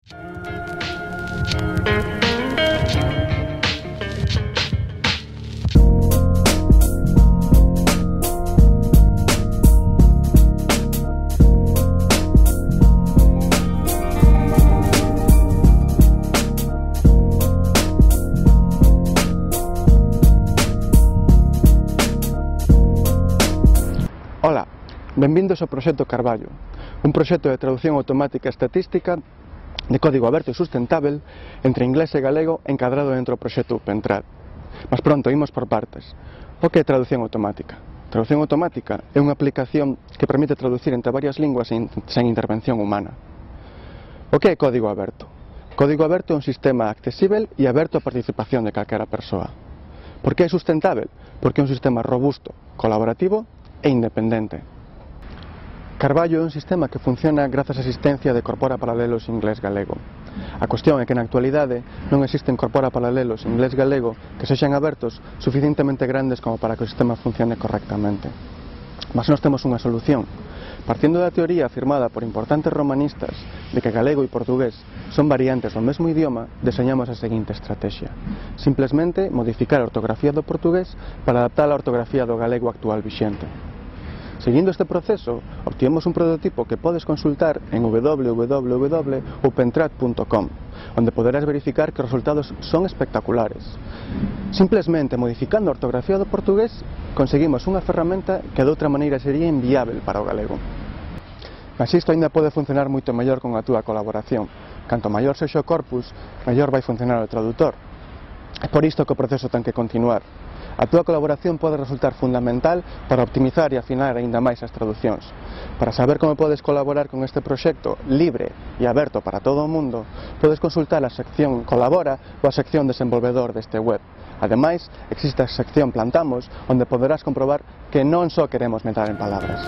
Ola, benvindos ao proxecto Carballo, un proxecto de traducción automática estatística de código aberto e sustentável entre inglés e galego encadrado dentro do proxecto Pentrad. Mas pronto, imos por partes. O que é traducción automática? Traducción automática é unha aplicación que permite traducir entre varias linguas sen intervención humana. O que é código aberto? Código aberto é un sistema accesível e aberto á participación de calquera persoa. Por que é sustentável? Porque é un sistema robusto, colaborativo e independente. Carballo é un sistema que funciona grazas á existencia de corpora paralelos inglés-galego. A cuestión é que na actualidade non existen corpora paralelos inglés-galego que sexan abertos suficientemente grandes como para que o sistema funcione correctamente. Mas nós temos unha solución. Partindo da teoría afirmada por importantes romanistas de que galego e portugués son variantes do mesmo idioma, deseñamos a seguinte estrategia. Simplesmente modificar a ortografía do portugués para adaptar a ortografía do galego actual vixente. Seguindo este proceso, obtivemos un prototipo que podes consultar en www.pentrad.com, onde poderás verificar que os resultados son espectaculares. Simplesmente modificando a ortografía do portugués, conseguimos unha ferramenta que de outra maneira sería inviável para o galego. Mas isto ainda pode funcionar moito mellor con a túa colaboración. Canto maior sexa o corpus, mellor vai funcionar o tradutor. É por isto que o proceso ten que continuar. A túa colaboración pode resultar fundamental para optimizar e afinar aínda máis as traducións. Para saber como podes colaborar con este proxecto libre e aberto para todo o mundo, podes consultar a sección Colabora ou a sección Desenvolvedor deste web. Ademais, existe a sección Plantamos, onde poderás comprobar que non só queremos meter en palabras.